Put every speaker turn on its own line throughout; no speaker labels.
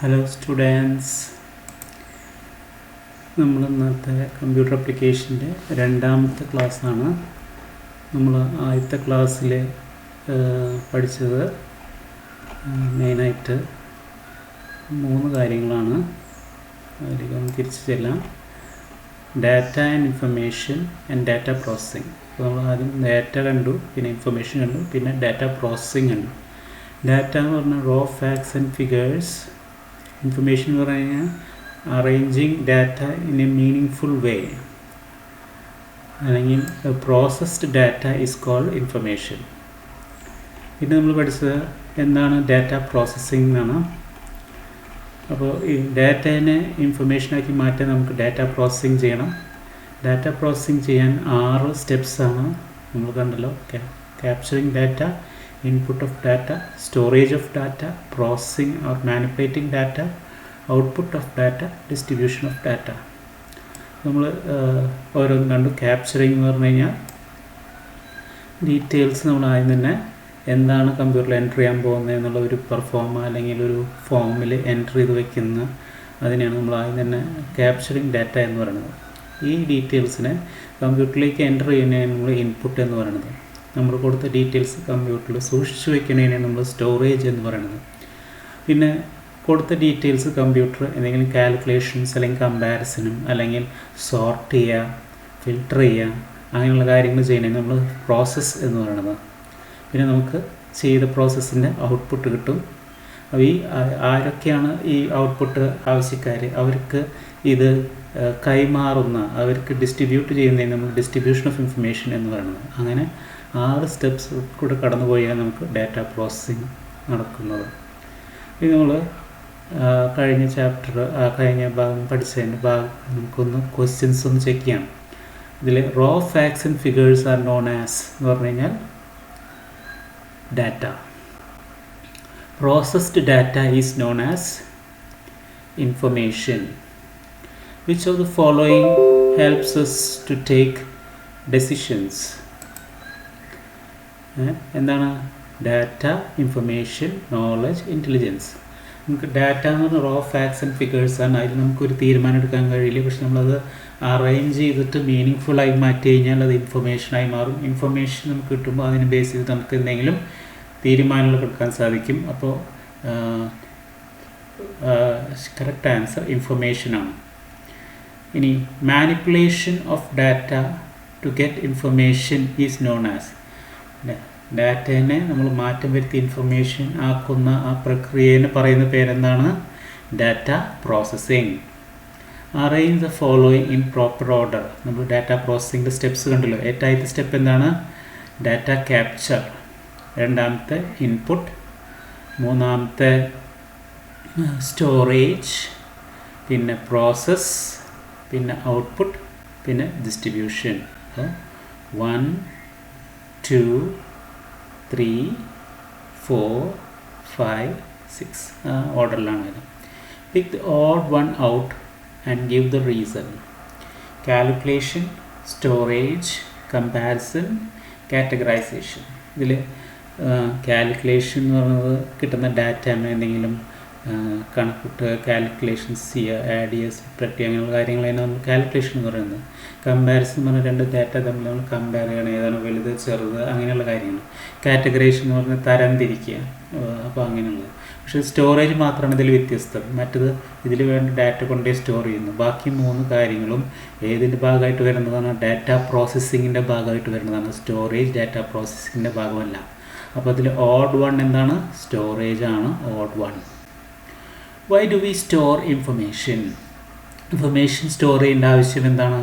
Hello students, നമ്മൾ ഇന്നത്തെ computer ആപ്ലിക്കേഷൻ്റെ രണ്ടാമത്തെ ക്ലാസ്സാണ്. നമ്മൾ ആദ്യത്തെ ക്ലാസ്സിൽ പഠിച്ചത് മെയിനായിട്ട് 3 കാര്യങ്ങളാണ്. അതിലേക്ക് തിരിച്ചു ചെല്ലാം. Data and information and data processing. അപ്പോൾ നമ്മൾ ആദ്യം ഡാറ്റ കണ്ടു, പിന്നെ ഇൻഫർമേഷൻ കണ്ടു, പിന്നെ ഡാറ്റ പ്രോസസ്സിങ് കണ്ടു. ഡാറ്റ എന്ന് പറഞ്ഞാൽ raw facts and figures. Information എന്ന് പറഞ്ഞു കഴിഞ്ഞാൽ arranging data in a meaning way, അല്ലെങ്കിൽ processed data is called information. പിന്നെ നമ്മൾ പഠിച്ചത് എന്താണ് ഡാറ്റ പ്രോസസ്സിംഗ് എന്നാണ്. അപ്പോൾ ഈ ഡാറ്റേനെ ഇൻഫർമേഷനാക്കി മാറ്റാൻ നമുക്ക് ഡാറ്റ പ്രോസസ്സിംഗ് ചെയ്യണം. ഡാറ്റ പ്രോസസ്സിംഗ് ചെയ്യാൻ 6 സ്റ്റെപ്സാണ് നമ്മൾ കണ്ടല്ലോ. Capturing data, input of data, storage of data, processing or manipulating data, output of data, distribution of data. നമ്മൾ ഓരോന്നും കണ്ടു. ക്യാപ്ചറിങ് എന്ന് പറഞ്ഞു കഴിഞ്ഞാൽ ഡീറ്റെയിൽസ് നമ്മൾ ആദ്യം തന്നെ എന്താണ് കമ്പ്യൂട്ടറിൽ എൻ്റർ ചെയ്യാൻ പോകുന്നത് എന്നുള്ള ഒരു പെർഫോമ അല്ലെങ്കിൽ ഒരു ഫോമിൽ എൻ്റർ ചെയ്ത് വയ്ക്കുന്ന അതിനെയാണ് നമ്മൾ ആദ്യം തന്നെ ക്യാപ്ചറിങ് ഡാറ്റ എന്ന് പറയുന്നത്. ഈ ഡീറ്റെയിൽസിനെ കമ്പ്യൂട്ടറിലേക്ക് എൻ്റർ ചെയ്യുന്നതിന് നമ്മൾ ഇൻപുട്ട് എന്ന് പറയുന്നത്. നമ്മൾ കൊടുത്ത ഡീറ്റെയിൽസ് കമ്പ്യൂട്ടറിൽ സൂക്ഷിച്ചു വയ്ക്കുന്നതിനാണ് നമ്മൾ സ്റ്റോറേജ് എന്ന് പറയുന്നത്. പിന്നെ കൊടുത്ത ഡീറ്റെയിൽസ് കമ്പ്യൂട്ടർ എന്തെങ്കിലും കാൽക്കുലേഷൻസ് അല്ലെങ്കിൽ കമ്പാരിസനും അല്ലെങ്കിൽ സോർട്ട് ചെയ്യുക, ഫിൽട്ടർ ചെയ്യുക, അങ്ങനെയുള്ള കാര്യങ്ങൾ ചെയ്യുന്നതിന് നമ്മൾ പ്രോസസ്സ് എന്ന് പറയുന്നത്. പിന്നെ നമുക്ക് ചെയ്ത പ്രോസസ്സിൻ്റെ ഔട്ട്പുട്ട് കിട്ടും. അപ്പോൾ ഈ ആരൊക്കെയാണ് ഈ ഔട്ട്പുട്ട് ആവശ്യക്കാർ, അവർക്ക് ഇത് കൈമാറുന്ന, അവർക്ക് ഡിസ്ട്രിബ്യൂട്ട് ചെയ്യുന്നതിന് നമ്മൾ ഡിസ്ട്രിബ്യൂഷൻ ഓഫ് ഇൻഫർമേഷൻ എന്ന് പറയുന്നത്. അങ്ങനെ 6 സ്റ്റെപ്സ് കൂടെ കടന്നു പോയാൽ നമുക്ക് ഡാറ്റ പ്രോസസ്സിങ് നടക്കുന്നത്. ഇത് നമ്മൾ കഴിഞ്ഞ ചാപ്റ്റർ കഴിഞ്ഞ ഭാഗം പഠിച്ചതിൻ്റെ നമുക്കൊന്ന് ക്വസ്റ്റ്യൻസ് ഒന്ന് ചെക്ക് ചെയ്യാം. ഇതിൽ raw facts and figures are known as എന്ന് പറഞ്ഞു കഴിഞ്ഞാൽ data. Processed data is known as information. Which of the following helps us to take decisions? എന്താണ് ഡാറ്റ, ഇൻഫർമേഷൻ, നോളജ്, ഇൻ്റലിജൻസ്. നമുക്ക് ഡാറ്റ എന്ന് പറഞ്ഞാൽ റോ ഫാക്ട്സ് ആൻഡ് ഫിഗേഴ്സ് ആണ്. അതിൽ നമുക്കൊരു തീരുമാനം എടുക്കാൻ കഴിയില്ല. പക്ഷെ നമ്മളത് അറേഞ്ച് ചെയ്തിട്ട് മീനിങ് ഫുള്ളായി മാറ്റി കഴിഞ്ഞാൽ അത് ഇൻഫർമേഷനായി മാറും. ഇൻഫർമേഷൻ നമുക്ക് കിട്ടുമ്പോൾ അതിന് ബേസ് ചെയ്ത് നമുക്ക് എന്തെങ്കിലും തീരുമാനങ്ങൾ എടുക്കാൻ സാധിക്കും. അപ്പോൾ കറക്റ്റ് ആൻസർ ഇൻഫർമേഷനാണ്. ഇനി manipulation of data to get information is known as. ഡാറ്റേനെ നമ്മൾ മാറ്റം വരുത്തി ഇൻഫർമേഷൻ ആക്കുന്ന ആ പ്രക്രിയനെ പറയുന്ന പേരെന്താണ്? Data processing. Arrange the following in proper order. നമ്മൾ ഡാറ്റ പ്രോസസ്സിങ്ങിൻ്റെ സ്റ്റെപ്സ് കണ്ടല്ലോ. ഏറ്റവും സ്റ്റെപ്പ് എന്താണ്? Data capture. രണ്ടാമത്തെ ഇൻപുട്ട്. മൂന്നാമത്തെ സ്റ്റോറേജ്. പിന്നെ പ്രോസസ്സ്. പിന്നെ ഔട്ട്പുട്ട്. പിന്നെ ഡിസ്ട്രിബ്യൂഷൻ. 1, 2, 3, 4, 5, 6 ഓർഡറിലാണ് ഇത്. Pick the odd one out and give the reason. Calculation, storage, comparison, categorisation. ഇതിൽ കാൽക്കുലേഷൻ എന്ന് പറയുന്നത് കിട്ടുന്ന ഡാറ്റ എന്തെങ്കിലും കണക്കൂട്ട് കാൽക്കുലേഷൻസ് ചെയ്യുക, ആഡ് ചെയ്യുക, സ്പ്രെഡ് ചെയ്യുക, അങ്ങനെയുള്ള കാര്യങ്ങളാണ് നമ്മൾ കാൽക്കുലേഷൻ എന്ന് പറയുന്നത്. കമ്പാരിസൺ എന്ന് പറഞ്ഞാൽ 2 ഡാറ്റ തമ്മിൽ നമ്മൾ കമ്പയർ ചെയ്യണം, ഏതാണ് വലുത് ചെറുത്, അങ്ങനെയുള്ള കാര്യങ്ങൾ. കാറ്റഗറൈസേഷൻ എന്ന് പറഞ്ഞാൽ തരം തിരിക്കുക. അപ്പോൾ അങ്ങനെയുള്ളത്. പക്ഷേ സ്റ്റോറേജ് മാത്രമാണ് ഇതിൽ വ്യത്യസ്തം. മറ്റത് ഇതിൽ വേണ്ട ഡാറ്റ കൊണ്ടേ സ്റ്റോർ ചെയ്യുന്നു. ബാക്കി 3 കാര്യങ്ങളും ഏതിൻ്റെ ഭാഗമായിട്ട് വരുന്നതാണ്? ഡാറ്റ പ്രോസസ്സിങ്ങിൻ്റെ ഭാഗമായിട്ട് വരുന്നതാണ്. സ്റ്റോറേജ് ഡാറ്റ പ്രോസസ്സിങ്ങിൻ്റെ ഭാഗമല്ല. അപ്പോൾ അതിൽ ഓഡ് വൺ എന്താണ്? സ്റ്റോറേജ് ആണ് odd one. Why do we store information? Information store ചെയ്യേണ്ട ആവശ്യം എന്താണ്?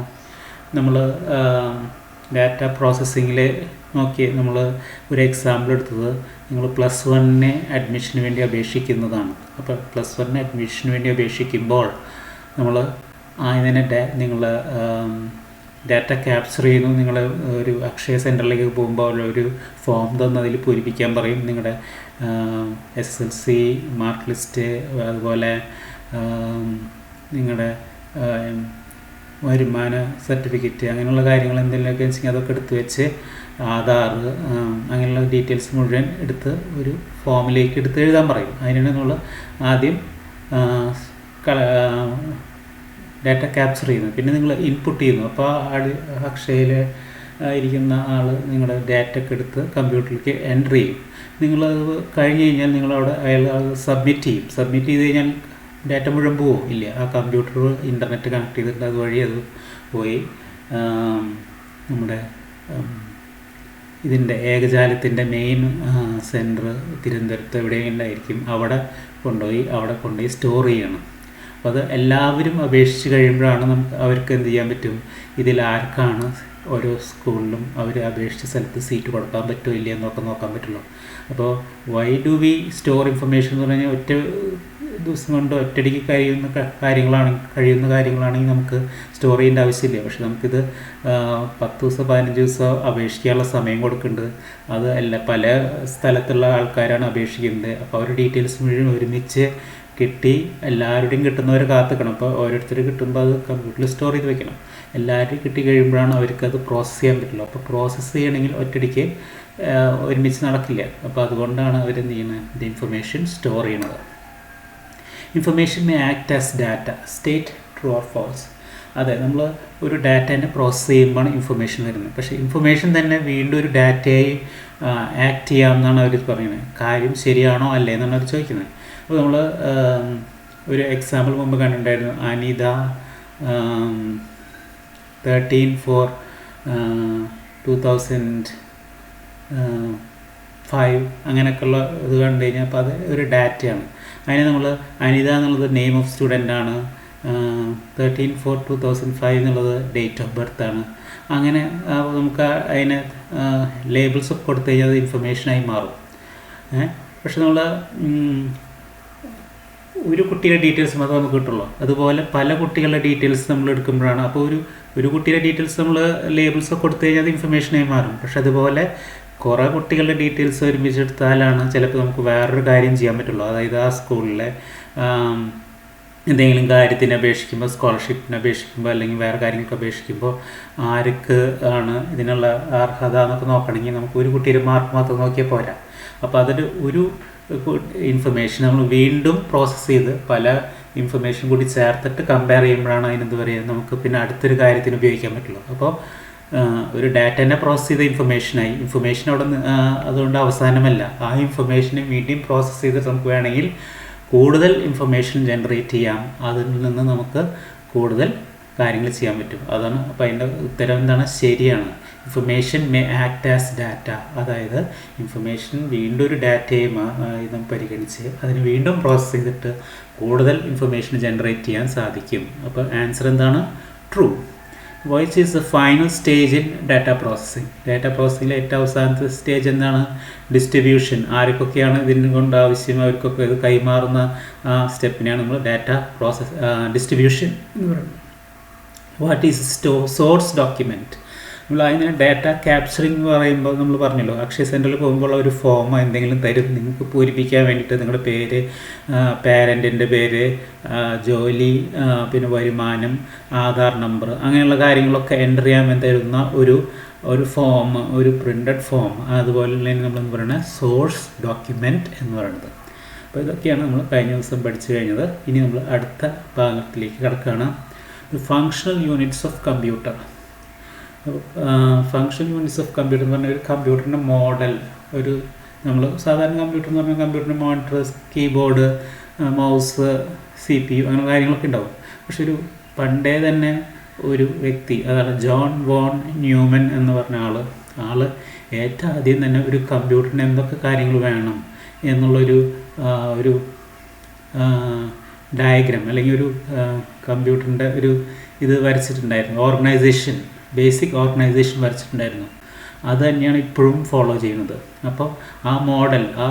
നമ്മൾ ഡാറ്റ പ്രോസസ്സിങ്ങിൽ നോക്കി നമ്മൾ ഒരു എക്സാമ്പിൾ എടുത്തത്, നിങ്ങൾ +1 അഡ്മിഷന് വേണ്ടി അപേക്ഷിക്കുന്നതാണ്. അപ്പോൾ +1 അഡ്മിഷന് വേണ്ടി അപേക്ഷിക്കുമ്പോൾ നമ്മൾ അതിനെ നിങ്ങൾ ഡാറ്റ ക്യാപ്ചർ ചെയ്യുന്നു. നിങ്ങൾ ഒരു അക്ഷയ സെൻറ്ററിലേക്ക് പോകുമ്പോൾ ഒരു ഫോം തന്ന് അതിൽ പൂരിപ്പിക്കാൻ പറയും. നിങ്ങളുടെ SSLC മാർക്ക് ലിസ്റ്റ്, അതുപോലെ നിങ്ങളുടെ വരുമാന സർട്ടിഫിക്കറ്റ്, അങ്ങനെയുള്ള കാര്യങ്ങൾ എന്തെങ്കിലുമൊക്കെ വെച്ചെങ്കിൽ അതൊക്കെ എടുത്ത് വെച്ച് ആധാർ, അങ്ങനെയുള്ള ഡീറ്റെയിൽസ് മുഴുവൻ എടുത്ത് ഒരു ഫോമിലേക്ക് എടുത്ത് എഴുതാൻ പറയും. അതിനാണ് നമ്മൾ ആദ്യം ഡാറ്റ ക്യാപ്ചർ ചെയ്യുന്നത്. പിന്നെ നിങ്ങൾ ഇൻപുട്ട് ചെയ്യുന്നു. അപ്പോൾ അക്ഷയയിൽ ഇരിക്കുന്ന ആൾ നിങ്ങളുടെ ഡാറ്റ ഒക്കെ എടുത്ത് കമ്പ്യൂട്ടറിലേക്ക് എൻ്റർ ചെയ്യും. നിങ്ങളത് കഴിഞ്ഞ് കഴിഞ്ഞാൽ നിങ്ങളവിടെ അയാൾ അത് സബ്മിറ്റ് ചെയ്യും. സബ്മിറ്റ് ചെയ്ത് കഴിഞ്ഞാൽ ഡാറ്റ മുഴുവൻ പോവും ഇല്ല. ആ കമ്പ്യൂട്ടർ ഇൻ്റർനെറ്റ് കണക്ട് ചെയ്തിട്ട് അതുവഴി അത് പോയി നമ്മുടെ ഇതിൻ്റെ ഏകജാലത്തിൻ്റെ മെയിൻ സെൻറ്റർ തിരുവനന്തപുരത്ത് എവിടെയെങ്കിലായിരിക്കും. അവിടെ കൊണ്ടുപോയി സ്റ്റോർ ചെയ്യണം. അപ്പോൾ അത് എല്ലാവരും അപേക്ഷിച്ച് കഴിയുമ്പോഴാണ് അവർക്ക് എന്ത് ചെയ്യാൻ പറ്റും, ഇതിൽ ആർക്കാണ് ഓരോ സ്കൂളിലും അവർ അപേക്ഷിച്ച സ്ഥലത്ത് സീറ്റ് കൊടുക്കാൻ പറ്റുമോ ഇല്ല എന്നൊക്കെ നോക്കാൻ പറ്റുള്ളൂ. അപ്പോൾ why do we store information എന്ന് പറഞ്ഞാൽ ഒറ്റ ദിവസം കൊണ്ട് ഒറ്റയടിക്ക് കഴിയുന്ന കാര്യങ്ങളാണെങ്കിൽ നമുക്ക് സ്റ്റോർ ചെയ്യേണ്ട ആവശ്യമില്ല. പക്ഷെ നമുക്കിത് 10 ദിവസം 15 ദിവസം അപേക്ഷിക്കാനുള്ള സമയം കൊടുക്കുന്നുണ്ട്. അത് പല സ്ഥലത്തുള്ള ആൾക്കാരാണ് അപേക്ഷിക്കുന്നത്. അപ്പോൾ അവർ ഡീറ്റെയിൽസ് മുഴുവൻ ഒരുമിച്ച് കിട്ടി എല്ലാവരുടെയും കിട്ടുന്നവരെ കാത്തിക്കണം. അപ്പോൾ ഓരോരുത്തർ കിട്ടുമ്പോൾ അത് കമ്പ്യൂട്ടറിൽ സ്റ്റോർ ചെയ്ത് വെക്കണം. എല്ലാവരും കിട്ടി കഴിയുമ്പോഴാണ് അവർക്കത് പ്രോസസ്സ് ചെയ്യാൻ പറ്റുള്ളൂ. അപ്പോൾ പ്രോസസ്സ് ചെയ്യണമെങ്കിൽ ഒറ്റയടിക്ക് ഒരുമിച്ച് നടക്കില്ല. അപ്പോൾ അതുകൊണ്ടാണ് അവരെന്ത് ചെയ്യുന്നത്, ഇത് ഇൻഫർമേഷൻ സ്റ്റോർ ചെയ്യണത്. Information may act as data, state true or false. അതെ, നമ്മൾ ഒരു ഡാറ്റേനെ പ്രോസസ്സ് ചെയ്യുമ്പോഴാണ് ഇൻഫർമേഷൻ വരുന്നത്. പക്ഷേ ഇൻഫർമേഷൻ തന്നെ വീണ്ടും ഒരു ഡാറ്റയായി ആക്ട് ചെയ്യാമെന്നാണ് അവർ പറയുന്നത്. കാര്യം ശരിയാണോ അല്ലേ എന്നാണ് അവർ ചോദിക്കുന്നത്. അപ്പോൾ നമ്മൾ ഒരു എക്സാമ്പിൾ മുമ്പ് കണ്ടിട്ടുണ്ടായിരുന്നു. അനിത 13/4/2005 അങ്ങനെയൊക്കെയുള്ള ഇത് കണ്ടു കഴിഞ്ഞാൽ അപ്പോൾ അത് ഒരു ഡാറ്റയാണ്. അതിന് നമ്മൾ അനിത എന്നുള്ളത് നെയിം ഓഫ് സ്റ്റുഡൻ്റാണ്, 13/4/2005 എന്നുള്ളത് ഡേറ്റ് ഓഫ് ബർത്താണ്. അങ്ങനെ നമുക്ക് അതിന് ലേബിൾസ് ഒക്കെ കൊടുത്തു കഴിഞ്ഞാൽ അത് ഇൻഫർമേഷനായി മാറും. പക്ഷെ നമ്മൾ ഒരു കുട്ടിയുടെ ഡീറ്റെയിൽസ് മാത്രമേ നമുക്ക് കിട്ടുള്ളൂ. അതുപോലെ പല കുട്ടികളുടെ ഡീറ്റെയിൽസ് നമ്മൾ എടുക്കുമ്പോഴാണ്, അപ്പോൾ ഒരു കുട്ടിയുടെ ഡീറ്റെയിൽസ് നമ്മൾ ലേബിൾസ് ഒക്കെ കൊടുത്തു കഴിഞ്ഞാൽ അത് ഇൻഫർമേഷനായി മാറും. പക്ഷെ അതുപോലെ കുറേ കുട്ടികളുടെ ഡീറ്റെയിൽസ് ഒരുമിച്ചെടുത്താലാണ് ചിലപ്പോൾ നമുക്ക് വേറൊരു കാര്യം ചെയ്യാൻ പറ്റുള്ളൂ. അതായത് ആ സ്കൂളിലെ എന്തെങ്കിലും കാര്യത്തിന് അപേക്ഷിക്കുമ്പോൾ, സ്കോളർഷിപ്പിന് അപേക്ഷിക്കുമ്പോൾ, അല്ലെങ്കിൽ വേറെ കാര്യങ്ങൾക്ക് അപേക്ഷിക്കുമ്പോൾ ആർക്ക് ആണ് ഇതിനുള്ള അർഹത എന്നൊക്കെ നോക്കണമെങ്കിൽ നമുക്ക് ഒരു കുട്ടിയുടെ മാർക്ക് മാത്രം നോക്കിയാൽ പോരാ. അപ്പോൾ അതിൽ ഒരു ഇൻഫർമേഷൻ നമ്മൾ വീണ്ടും പ്രോസസ്സ് ചെയ്ത് പല ഇൻഫർമേഷൻ കൂടി ചേർത്തിട്ട് കമ്പയർ ചെയ്യുമ്പോഴാണ് അതിനെന്ത് പറയുക, നമുക്ക് പിന്നെ അടുത്തൊരു കാര്യത്തിന് ഉപയോഗിക്കാൻ പറ്റുള്ളൂ. അപ്പോൾ ഒരു ഡാറ്റേനെ പ്രോസസ്സ് ചെയ്ത ഇൻഫർമേഷനായി. ഇൻഫർമേഷൻ അവിടെ അതുകൊണ്ട് അവസാനമല്ല. ആ ഇൻഫർമേഷനെ വീണ്ടും പ്രോസസ്സ് ചെയ്തിട്ട് നമുക്ക് വേണമെങ്കിൽ കൂടുതൽ ഇൻഫർമേഷൻ ജനറേറ്റ് ചെയ്യാം. അതിൽ നിന്ന് നമുക്ക് കൂടുതൽ കാര്യങ്ങൾ ചെയ്യാൻ പറ്റും. അതാണ് അപ്പോൾ അതിൻ്റെ ഉത്തരം എന്താണ്, ശരിയാണ്. Information may act as data. അതായത് ഇൻഫർമേഷൻ വീണ്ടും ഒരു ഡാറ്റയെ പരിഗണിച്ച് അതിന് വീണ്ടും പ്രോസസ്സ് ചെയ്തിട്ട് കൂടുതൽ ഇൻഫർമേഷൻ ജനറേറ്റ് ചെയ്യാൻ സാധിക്കും. അപ്പോൾ ആൻസർ എന്താണ്, true. Voice is the final stage in data processing. Data പ്രോസസ്സിങ്ങിലെ ഏറ്റവും അവസാനത്തെ സ്റ്റേജ് എന്താണ്, ഡിസ്ട്രിബ്യൂഷൻ. ആർക്കൊക്കെയാണ് ഇതിന് കൊണ്ട് ആവശ്യം അവർക്കൊക്കെ ഇത് കൈമാറുന്ന സ്റ്റെപ്പിനെയാണ് നമ്മൾ ഡാറ്റ ഡിസ്ട്രിബ്യൂഷൻ എന്ന് പറയുന്നത്. What is source document? നമ്മൾ അതിന് ഡാറ്റ ക്യാപ്ചറിങ് എന്ന് പറയുമ്പോൾ നമ്മൾ പറഞ്ഞല്ലോ, അക്ഷയ സെൻറ്ററിൽ പോകുമ്പോൾ ഒരു ഫോം എന്തെങ്കിലും തരും നിങ്ങൾക്ക് പൂരിപ്പിക്കാൻ വേണ്ടിയിട്ട്. നിങ്ങളുടെ പേര്, പേരൻറ്റിൻ്റെ പേര്, ജോലി, പിന്നെ വരുമാനം, ആധാർ നമ്പർ, അങ്ങനെയുള്ള കാര്യങ്ങളൊക്കെ എൻ്റർ ചെയ്യാൻ വേണ്ടി തരുന്ന ഒരു ഫോം, ഒരു പ്രിൻ്റഡ് ഫോം. അതുപോലെ തന്നെ നമ്മളെന്ന് പറയുന്നത് സോഴ്സ് ഡോക്യുമെൻറ്റ് എന്ന് പറയുന്നത്. അപ്പോൾ ഇതൊക്കെയാണ് നമ്മൾ കഴിഞ്ഞ ദിവസം പഠിച്ചു കഴിഞ്ഞത്. ഇനി നമ്മൾ അടുത്ത ഭാഗത്തിലേക്ക് കിടക്കുകയാണ്. Functional units of computer. Functional units of computer എന്ന് പറഞ്ഞാൽ ഒരു കമ്പ്യൂട്ടറിൻ്റെ മോഡൽ. നമ്മൾ സാധാരണ കമ്പ്യൂട്ടർ എന്ന് പറഞ്ഞാൽ കമ്പ്യൂട്ടറിൻ്റെ മോണിറ്റർ, കീബോർഡ്, മൗസ്, CPU അങ്ങനെ കാര്യങ്ങളൊക്കെ ഉണ്ടാവും. പക്ഷെ പണ്ടേ തന്നെ ഒരു വ്യക്തി, അതാണ് ജോൺ വോൺ ന്യൂമൻ എന്ന് പറഞ്ഞ ആൾ ഏറ്റവും ആദ്യം തന്നെ ഒരു കമ്പ്യൂട്ടറിന് എന്തൊക്കെ കാര്യങ്ങൾ വേണം എന്നുള്ളൊരു ഡയഗ്രാം അല്ലെങ്കിൽ ഒരു കമ്പ്യൂട്ടറിൻ്റെ ഇത് വരച്ചിട്ടുണ്ടായിരുന്നു. Basic organisation വരച്ചിട്ടുണ്ടായിരുന്നു. അത് തന്നെയാണ് ഇപ്പോഴും ഫോളോ ചെയ്യുന്നത്. അപ്പോൾ ആ മോഡൽ, ആ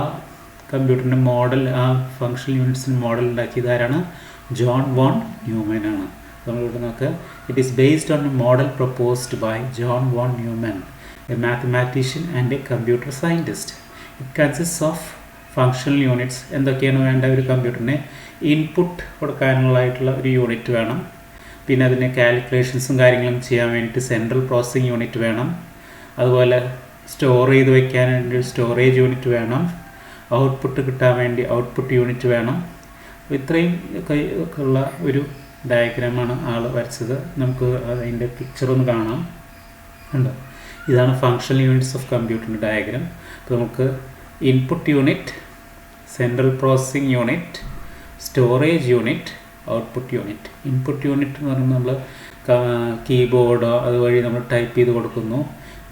കമ്പ്യൂട്ടറിൻ്റെ മോഡൽ, ആ ഫങ്ഷണൽ യൂണിറ്റ്സിൻ്റെ മോഡൽ ഉണ്ടാക്കിയത് ആരാണ്? ജോൺ വോൺ ന്യൂമനാണ്. നമ്മളിവിടെ നോക്കുക. It is based on a model proposed by John von Neumann, a mathematician and a computer scientist. It consist of functional units. എന്തൊക്കെയാണ് വേണ്ട ഒരു കമ്പ്യൂട്ടറിന്? ഇൻപുട്ട് കൊടുക്കാനുള്ളതായിട്ടുള്ള ഒരു യൂണിറ്റ് വേണം. പിന്നെ അതിന് കാൽക്കുലേഷൻസും കാര്യങ്ങളും ചെയ്യാൻ വേണ്ടിയിട്ട് സെൻട്രൽ പ്രോസസ്സിംഗ് യൂണിറ്റ് വേണം. അതുപോലെ സ്റ്റോർ ചെയ്ത് വയ്ക്കാൻ വേണ്ടി സ്റ്റോറേജ് യൂണിറ്റ് വേണം. ഔട്ട്പുട്ട് കിട്ടാൻ വേണ്ടി ഔട്ട്പുട്ട് യൂണിറ്റ് വേണം. ഇത്രയും ഒക്കെ ഉള്ള ഒരു ഡയഗ്രാമാണ് ആൾ വരച്ചത്. നമുക്ക് അതിൻ്റെ പിക്ചർ ഒന്ന് കാണാം. ഉണ്ടോ? ഇതാണ് ഫങ്ഷണൽ യൂണിറ്റ്സ് ഓഫ് കമ്പ്യൂട്ടറിൻ്റെ ഡയഗ്രാം. അപ്പോൾ നമുക്ക് input unit, central processing unit, storage unit, output unit. Input unit എന്ന് പറയുമ്പോൾ നമ്മൾ കീബോർഡോ അതുവഴി നമ്മൾ ടൈപ്പ് ചെയ്ത് കൊടുക്കുന്നു.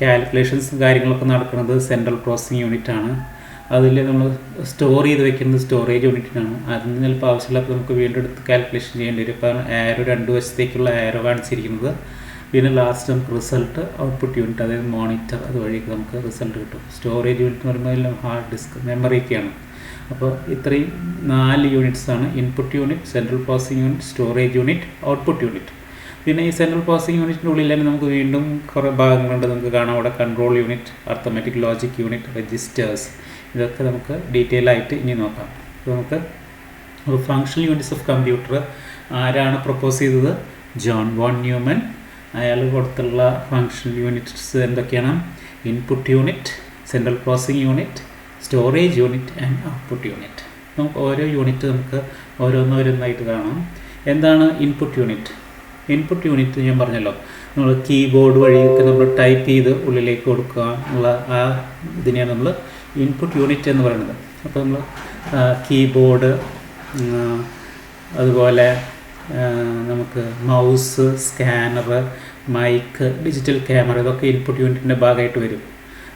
കാൽക്കുലേഷൻസും കാര്യങ്ങളൊക്കെ നടക്കുന്നത് സെൻട്രൽ പ്രോസസ്സിംഗ് യൂണിറ്റാണ്. അതിൽ നമ്മൾ സ്റ്റോർ ചെയ്ത് വെക്കുന്നത് സ്റ്റോറേജ് യൂണിറ്റിനാണ്. അതിന് ചിലപ്പോൾ ആവശ്യമില്ലാത്ത നമുക്ക് വീണ്ടും എടുത്ത് കാൽക്കുലേഷൻ ചെയ്യേണ്ടി വരും. ഇപ്പോൾ ആരോ രണ്ട് വശത്തേക്കുള്ള ആരോ കാണിച്ചിരിക്കുന്നത്. പിന്നെ ലാസ്റ്റ് നമുക്ക് റിസൾട്ട് ഔട്ട്പുട്ട് യൂണിറ്റ്, അതായത് മോണിറ്റർ, അതുവഴി നമുക്ക് റിസൾട്ട് കിട്ടും. സ്റ്റോറേജ് യൂണിറ്റ് എന്ന് പറയുമ്പോൾ ഹാർഡ് ഡിസ്ക്, മെമ്മറിയൊക്കെയാണ്. അപ്പോൾ ഇത്രയും 4 യൂണിറ്റ്സാണ്: input unit, central processing unit, storage unit, output unit. പിന്നെ ഈ സെൻട്രൽ പ്രോസസ്സിംഗ് യൂണിറ്റിൻ്റെ ഉള്ളിൽ തന്നെ നമുക്ക് വീണ്ടും കുറേ ഭാഗങ്ങളുണ്ട്. നമുക്ക് കാണാം അവിടെ control unit, arithmetic logic unit, registers. ഇതൊക്കെ നമുക്ക് ഡീറ്റെയിൽ ആയിട്ട് ഇനി നോക്കാം. അപ്പോൾ നമുക്ക് ഫങ്ഷണൽ യൂണിറ്റ്സ് ഓഫ് കമ്പ്യൂട്ടർ ആരാണ് പ്രപ്പോസ് ചെയ്തത്? John von Neumann. അയാൾ കൊടുത്തുള്ള ഫങ്ഷണൽ യൂണിറ്റ്സ് എന്തൊക്കെയാണ്? Input unit, central processing unit, storage unit and output unit. നമുക്ക് ഓരോ യൂണിറ്റ് നമുക്ക് ഓരോന്നോരോന്നായിട്ട് കാണാം. എന്താണ് ഇൻപുട്ട് യൂണിറ്റ്? ഇൻപുട്ട് യൂണിറ്റ് ഞാൻ പറഞ്ഞല്ലോ, നമ്മൾ കീബോർഡ് വഴിയൊക്കെ നമ്മൾ ടൈപ്പ് ചെയ്ത് ഉള്ളിലേക്ക് കൊടുക്കുക എന്നുള്ള ആ ഇതിനെയാണ് നമ്മൾ ഇൻപുട്ട് യൂണിറ്റ് എന്ന് പറയുന്നത്. അപ്പോൾ നമ്മൾ കീബോർഡ്, അതുപോലെ നമുക്ക് mouse, scanner, mic, digital camera, ഇതൊക്കെ ഇൻപുട്ട് യൂണിറ്റിൻ്റെ ഭാഗമായിട്ട് വരും.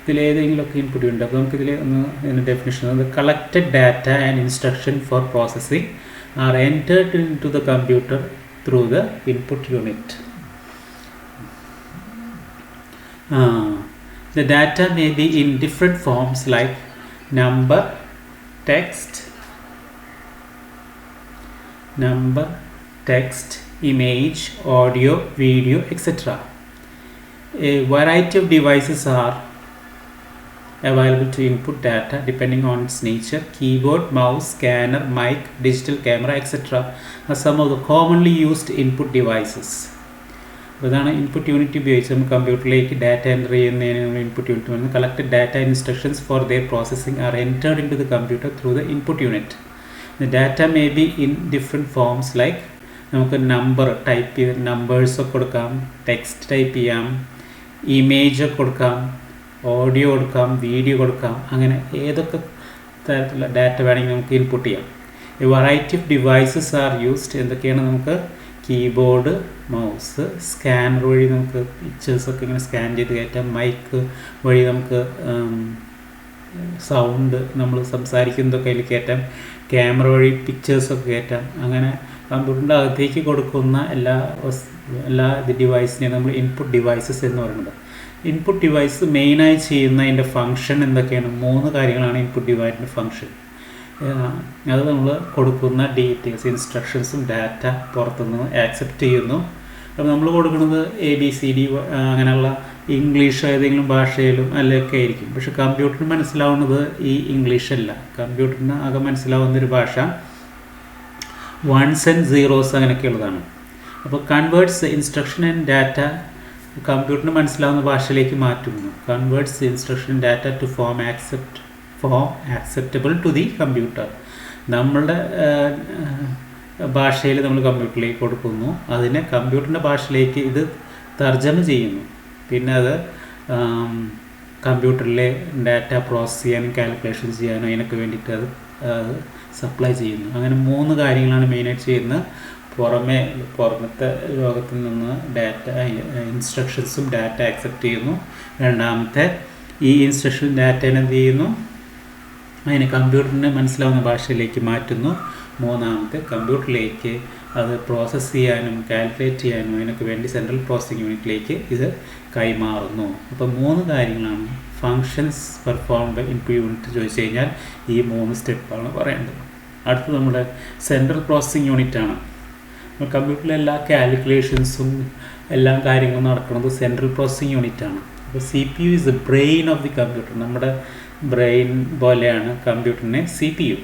ഇതിലേതെങ്കിലുമൊക്കെ ഇൻപുട്ട് യൂണിറ്റ്. അപ്പോൾ നമുക്കിതിൽ ഒന്ന് ഇതിൻ്റെ definition: collected data and instruction for processing are entered into the computer through the input unit. The data may be in different forms like number, text, image, audio, video, etc. A variety of devices are available to input data depending on its nature. Keyboard, mouse, scanner, mic, digital camera, etc. are some of the commonly used input devices. ഇതാണ് input unit ഉപയോഗിച്ച് നമ്മൾ കമ്പ്യൂട്ടറിലേക്ക് data enter ചെയ്യുന്നതിന് നമ്മൾ input unit വരുന്നത്. Collected data instructions for their processing are entered into the computer through the input unit. The data may be in different forms like നമുക്ക് number type ചെയ്ത് നമ്പേഴ്സൊക്കെ കൊടുക്കാം, ടെക്സ്റ്റ് ടൈപ്പ് ചെയ്യാം, ഇമേജൊക്കെ കൊടുക്കാം, audio കൊടുക്കാം, video കൊടുക്കാം. അങ്ങനെ ഏതൊക്കെ തരത്തിലുള്ള ഡാറ്റ വേണമെങ്കിൽ നമുക്ക് ഇൻപുട്ട് ചെയ്യാം. A variety of devices are used. എന്തൊക്കെയാണ്? നമുക്ക് കീബോർഡ്, മൗസ്, സ്കാനർ വഴി നമുക്ക് പിക്ചേഴ്സൊക്കെ ഇങ്ങനെ സ്കാൻ ചെയ്ത് കയറ്റാം. മൈക്ക് വഴി നമുക്ക് സൗണ്ട് നമ്മൾ സംസാരിക്കുന്നതൊക്കെ അതിൽ കയറ്റാം. ക്യാമറ വഴി പിക്ചേഴ്സൊക്കെ കയറ്റാം. അങ്ങനെ കമ്പ്യൂട്ടറിൻ്റെ അകത്തേക്ക് കൊടുക്കുന്ന എല്ലാ ഡിവൈസിനെയും നമ്മൾ ഇൻപുട്ട് ഡിവൈസസ് എന്ന് പറയുന്നത്. ഇൻപുട്ട് ഡിവൈസ് മെയിനായി ചെയ്യുന്ന അതിൻ്റെ ഫങ്ഷൻ എന്തൊക്കെയാണ്? 3 കാര്യങ്ങളാണ് ഇൻപുട്ട് ഡിവൈസിൻ്റെ ഫങ്ഷൻ. അത് നമ്മൾ കൊടുക്കുന്ന ഡീറ്റെയിൽസ്, ഇൻസ്ട്രക്ഷൻസും ഡാറ്റ പുറത്തുനിന്ന് ആക്സെപ്റ്റ് ചെയ്യുന്നു. അപ്പോൾ നമ്മൾ കൊടുക്കുന്നത് ABCD അങ്ങനെയുള്ള ഇംഗ്ലീഷ് ഏതെങ്കിലും ഭാഷയിലും അതിലൊക്കെ ആയിരിക്കും. പക്ഷെ കമ്പ്യൂട്ടറിന് മനസ്സിലാവുന്നത് ഈ ഇംഗ്ലീഷല്ല. കമ്പ്യൂട്ടറിന് ആകെ മനസ്സിലാവുന്നൊരു ഭാഷ വൺസ് ആൻഡ് സീറോസ് അങ്ങനെയൊക്കെയുള്ളതാണ്. അപ്പോൾ കൺവേർട്സ് ഇൻസ്ട്രക്ഷൻ ആൻഡ് ഡാറ്റ കമ്പ്യൂട്ടറിന് മനസ്സിലാവുന്ന ഭാഷയിലേക്ക് മാറ്റുന്നു. Converts instruction data to form acceptable to the computer. നമ്മളുടെ ഭാഷയിൽ നമ്മൾ കമ്പ്യൂട്ടറിലേക്ക് കൊടുക്കുന്നു. അതിനെ കമ്പ്യൂട്ടറിൻ്റെ ഭാഷയിലേക്ക് ഇത് തർജ്ജമ ചെയ്യുന്നു. പിന്നെ അത് കമ്പ്യൂട്ടറിലെ ഡാറ്റ പ്രോസസ്സ് ചെയ്യാനും കാൽക്കുലേഷൻസ് ചെയ്യാനും അതിനൊക്കെ വേണ്ടിയിട്ട് അത് സപ്ലൈ ചെയ്യുന്നു. അങ്ങനെ 3 കാര്യങ്ങളാണ് മെയിനായിട്ട് ചെയ്യുന്നത്. പുറമത്തെ ലോകത്തിൽ നിന്ന് ഡാറ്റ ഇൻസ്ട്രക്ഷൻസും ഡാറ്റ ആക്സെപ്റ്റ് ചെയ്യുന്നു. രണ്ടാമത്തെ ഈ ഇൻസ്ട്രക്ഷൻ ഡാറ്റേനെ എന്ത് ചെയ്യുന്നു? അതിനെ കമ്പ്യൂട്ടറിന് മനസ്സിലാവുന്ന ഭാഷയിലേക്ക് മാറ്റുന്നു. മൂന്നാമത്തെ കമ്പ്യൂട്ടറിലേക്ക് അത് പ്രോസസ്സ് ചെയ്യാനും കാൽക്കുലേറ്റ് ചെയ്യാനും അതിനൊക്കെ വേണ്ടി സെൻട്രൽ പ്രോസസ്സിംഗ് യൂണിറ്റിലേക്ക് ഇത് കൈമാറുന്നു. അപ്പോൾ 3 കാര്യങ്ങളാണ് functions performed by input unit ചോദിച്ചു കഴിഞ്ഞാൽ ഈ 3 സ്റ്റെപ്പാണ് പറയേണ്ടത്. അടുത്ത് നമ്മുടെ സെൻട്രൽ പ്രോസസ്സിംഗ് യൂണിറ്റാണ്. കമ്പ്യൂട്ടറിലെ എല്ലാ കാൽക്കുലേഷൻസും എല്ലാ കാര്യങ്ങളും നടക്കുന്നത് സെൻട്രൽ പ്രോസസ്സിംഗ് യൂണിറ്റാണ്. അപ്പോൾ CPU is the brain of the computer. നമ്മുടെ ബ്രെയിൻ പോലെയാണ് കമ്പ്യൂട്ടറിനെ CPU.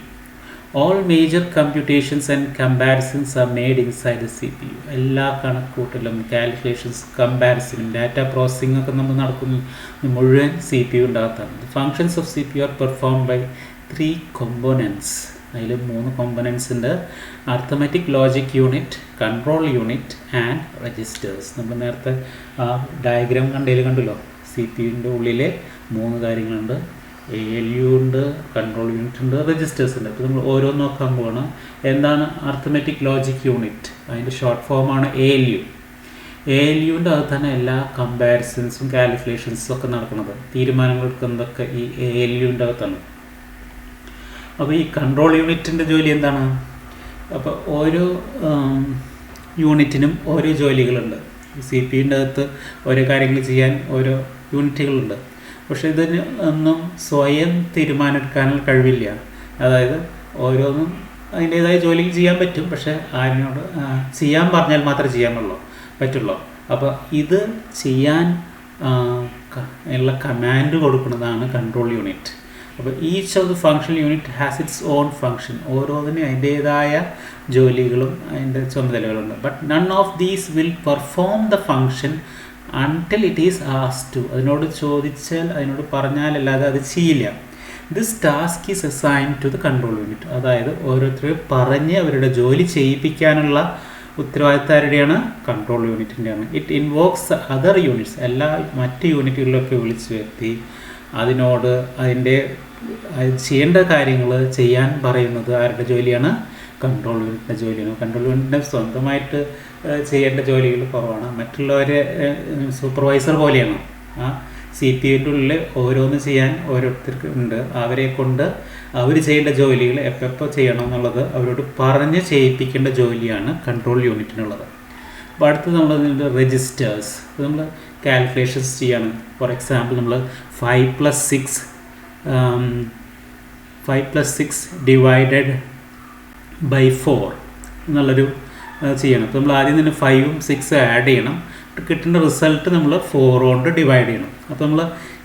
All major computations and comparisons are made inside the CPU. എല്ലാ കണക്കൂട്ടലും കാൽക്കുലേഷൻസ്, കമ്പാരിസണും ഡാറ്റ പ്രോസസ്സിംഗ് ഒക്കെ നമ്മൾ നടക്കുന്നു മുഴുവൻ CPU ഉണ്ടാകത്താണ്. The functions of CPU are performed by 3 components. അതിൽ 3 കോമ്പണൻസ് ഉണ്ട്: arithmetic logic unit, control unit and registers. നമ്മൾ നേരത്തെ ആ ഡയഗ്രാം കണ്ടല്ലോ, CPU ഉള്ളിൽ 3 കാര്യങ്ങളുണ്ട്: ALU ഉണ്ട്, കൺട്രോൾ യൂണിറ്റ് ഉണ്ട്, രജിസ്റ്റേഴ്സ് ഉണ്ട്. അപ്പോൾ നമ്മൾ ഓരോന്ന് നോക്കാൻ പോവാണ്. എന്താണ് അർത്ഥമെറ്റിക് ലോജിക് യൂണിറ്റ്? അതിൻ്റെ ഷോർട്ട് ഫോമാണ് ALU. ALUവിൻ്റെ അകത്ത് തന്നെ എല്ലാ കമ്പാരിസൺസും കാൽക്കുലേഷൻസും ഒക്കെ നടക്കുന്നത്, തീരുമാനങ്ങൾ എടുക്കുന്നതൊക്കെ ഈ ALUവിൻ്റെ അകത്താണ്. അപ്പോൾ ഈ കൺട്രോൾ യൂണിറ്റിൻ്റെ ജോലി എന്താണ്? അപ്പോൾ ഓരോ യൂണിറ്റിനും ഓരോ ജോലികളുണ്ട്. CPU-ൻ്റെ അകത്ത് ഓരോ കാര്യങ്ങൾ ചെയ്യാൻ ഓരോ യൂണിറ്റുകളുണ്ട്. പക്ഷേ ഇതിന് ഒന്നും സ്വയം തീരുമാനമെടുക്കാനുള്ള കഴിവില്ല. അതായത് ഓരോന്നും അതിൻ്റേതായ ജോലികൾ ചെയ്യാൻ പറ്റും, പക്ഷേ അതിനോട് ചെയ്യാൻ പറഞ്ഞാൽ മാത്രമേ ചെയ്യാൻ പറ്റുള്ളൂ. അപ്പോൾ ഇത് ചെയ്യാൻ ഉള്ള കമാൻഡ് കൊടുക്കുന്നതാണ് കൺട്രോൾ യൂണിറ്റ്. അപ്പോൾ each of the functional unit has its own function. ഓരോന്നിനും അതിൻ്റേതായ ജോലികളും അതിൻ്റെ ചുമതലകളുണ്ട്. But none of these will perform the function until it is asked to. അതിനോട് ചോദിച്ചാൽ, അതിനോട് പറഞ്ഞാലല്ലാതെ അത് ചെയ്യില്ല. This task is assigned to the control unit. അതായത് ഓരോരുത്തരും പറഞ്ഞ് അവരുടെ ജോലി ചെയ്യിപ്പിക്കാനുള്ള ഉത്തരവാദിത്തരുടെയാണ്? കൺട്രോൾ യൂണിറ്റിൻ്റെയാണ്. It invokes other units. എല്ലാ മറ്റ് യൂണിറ്റുകളിലൊക്കെ വിളിച്ചു വരുത്തി അതിനോട് ചെയ്യേണ്ട കാര്യങ്ങൾ ചെയ്യാൻ പറയുന്നത് ആരുടെ ജോലിയാണ്? കൺട്രോൾ യൂണിറ്റിൻ്റെ ജോലിയാണ്. കൺട്രോൾ യൂണിറ്റിൻ്റെ സ്വന്തമായിട്ട് ചെയ്യേണ്ട ജോലികൾ കുറവാണ്. മറ്റുള്ളവരെ സൂപ്പർവൈസർ പോലെയാണ്. ആ CPU-ൻ്റെ ഉള്ളിൽ ഓരോന്ന് ചെയ്യാൻ ഓരോരുത്തർക്ക് ഉണ്ട്. അവരെ കൊണ്ട് അവർ ചെയ്യേണ്ട ജോലികൾ എപ്പോൾ ചെയ്യണം എന്നുള്ളത് അവരോട് പറഞ്ഞ് ചെയ്യിപ്പിക്കേണ്ട ജോലിയാണ് കൺട്രോൾ യൂണിറ്റിനുള്ളത്. അപ്പോൾ അടുത്ത് നമ്മൾ രജിസ്റ്റേഴ്സ്. നമ്മൾ കാൽക്കുലേഷൻസ് ചെയ്യാണ്. ഫോർ എക്സാമ്പിൾ നമ്മൾ 5 + 6 ഡിവൈഡഡ് ബൈ 4 എന്നുള്ളൊരു ചെയ്യണം. അപ്പോൾ നമ്മൾ ആദ്യം തന്നെ 5ഉം 6ഉം ആഡ് ചെയ്യണം. കിട്ടുന്ന റിസൾട്ട് നമ്മൾ 4 കൊണ്ട് ഡിവൈഡ് ചെയ്യണം. അപ്പോൾ നമ്മൾ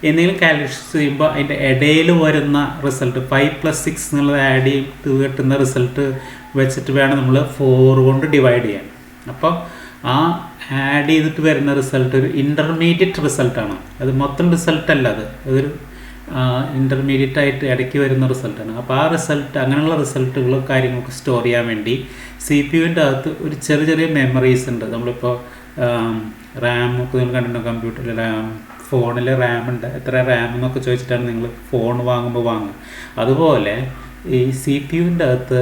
എന്തെങ്കിലും കാൽക്കുലേഷൻസ് ചെയ്യുമ്പോൾ അതിൻ്റെ ഇടയിൽ വരുന്ന റിസൾട്ട് 5 + 6 എന്നുള്ളത് ആഡ് ചെയ്ത് കിട്ടുന്ന റിസൾട്ട് വെച്ചിട്ട് വേണം നമ്മൾ 4 കൊണ്ട് ഡിവൈഡ് ചെയ്യാൻ. അപ്പോൾ ആ ആഡ് ചെയ്തിട്ട് വരുന്ന റിസൾട്ട് ഒരു ഇൻ്റർമീഡിയറ്റ് റിസൾട്ടാണ്. അത് മൊത്തം റിസൾട്ടല്ല, അതൊരു ഇൻ്റർമീഡിയറ്റ് ആയിട്ട് ഇടയ്ക്ക് വരുന്ന റിസൾട്ടാണ്. അപ്പോൾ ആ റിസൾട്ട്, അങ്ങനെയുള്ള റിസൾട്ടുകളും കാര്യങ്ങളൊക്കെ സ്റ്റോർ ചെയ്യാൻ വേണ്ടി CPU-ൻ്റെ അകത്ത് ഒരു ചെറിയ മെമ്മറീസ് ഉണ്ട്. നമ്മളിപ്പോൾ റാമൊക്കെ നിങ്ങൾ കണ്ടിട്ടുണ്ടോ? കമ്പ്യൂട്ടറിൽ ഫോണിൽ റാം ഉണ്ട്. എത്ര റാം എന്നൊക്കെ ചോദിച്ചിട്ടാണ് നിങ്ങൾ ഫോൺ വാങ്ങുക. അതുപോലെ ഈ CPU-ൻ്റെ അകത്ത്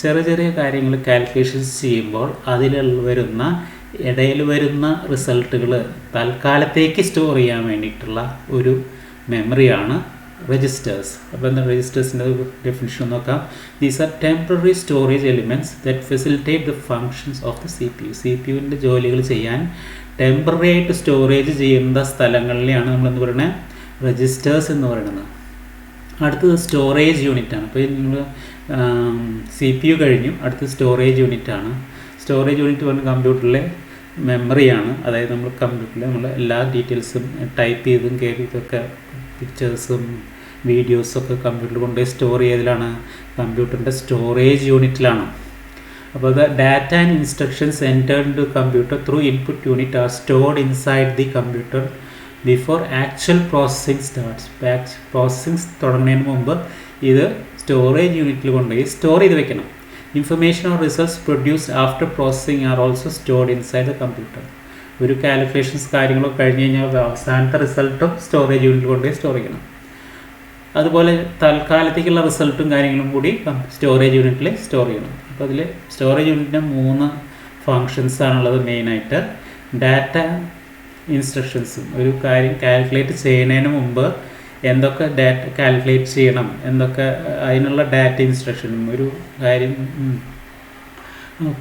ചെറിയ കാര്യങ്ങൾ കാൽക്കുലേഷൻസ് ചെയ്യുമ്പോൾ ഇടയിൽ വരുന്ന റിസൾട്ടുകൾ തൽക്കാലത്തേക്ക് സ്റ്റോർ ചെയ്യാൻ വേണ്ടിയിട്ടുള്ള ഒരു മെമ്മറിയാണ് രജിസ്റ്റേഴ്സ്. അപ്പോൾ എന്താ രജിസ്റ്റേഴ്സിൻ്റെ ഡെഫിനിഷൻ നോക്കാം. These are temporary storage elements that facilitate the functions of the CPU. CPU-ൻ്റെ ജോലികൾ ചെയ്യാൻ ടെമ്പററി ആയിട്ട് സ്റ്റോറേജ് ചെയ്യുന്ന സ്ഥലങ്ങളിലെയാണ് നമ്മളെന്ന് പറയുന്നത് രജിസ്റ്റേഴ്സ് എന്ന് പറയുന്നത്. അടുത്തത് സ്റ്റോറേജ് യൂണിറ്റാണ്. അപ്പോൾ നിങ്ങൾ CPU കഴിഞ്ഞു, അടുത്തത് സ്റ്റോറേജ് യൂണിറ്റാണ്. സ്റ്റോറേജ് യൂണിറ്റ് പറഞ്ഞ കമ്പ്യൂട്ടറിലെ മെമ്മറിയാണ്. അതായത് നമ്മൾ കമ്പ്യൂട്ടറിൽ നമ്മൾ എല്ലാ ഡീറ്റെയിൽസും ടൈപ്പ് ചെയ്തും കേൾക്കൊക്കെ പിക്ചേഴ്സും വീഡിയോസൊക്കെ കമ്പ്യൂട്ടറിൽ കൊണ്ടുപോയി സ്റ്റോർ ചെയ്തതിലാണ് കമ്പ്യൂട്ടറിൻ്റെ സ്റ്റോറേജ് യൂണിറ്റിലാണ്. അപ്പോൾ the data and instructions entered into computer through input unit R stored inside the computer before actual processing starts. Processing തുടങ്ങുന്നതിന് മുമ്പ് ഇത് സ്റ്റോറേജ് യൂണിറ്റിൽ കൊണ്ടുപോയി സ്റ്റോർ ചെയ്ത് വെക്കണം. Information or results produced after processing are also stored inside the computer. ഒരു calculations കാര്യങ്ങളൊക്കെ കഴിഞ്ഞ് കഴിഞ്ഞാൽ അവസാനത്തെ റിസൾട്ടും സ്റ്റോറേജ് യൂണിറ്റിൽ കൊണ്ടുപോയി സ്റ്റോർ ചെയ്യണം. അതുപോലെ തൽക്കാലത്തേക്കുള്ള റിസൾട്ടും കാര്യങ്ങളും കൂടി സ്റ്റോറേജ് യൂണിറ്റിൽ സ്റ്റോർ ചെയ്യണം. അപ്പോൾ അതിൽ സ്റ്റോറേജ് യൂണിറ്റിൻ്റെ 3 ഫങ്ഷൻസാണുള്ളത് മെയിനായിട്ട്. ഡാറ്റ ഇൻസ്ട്രക്ഷൻസും, ഒരു കാര്യം കാൽക്കുലേറ്റ് ചെയ്യുന്നതിന് മുമ്പ് എന്തൊക്കെ ഡാറ്റ കാൽക്കുലേറ്റ് ചെയ്യണം, എന്തൊക്കെ അതിനുള്ള ഡാറ്റ ഇൻസ്ട്രക്ഷനും, ഒരു കാര്യം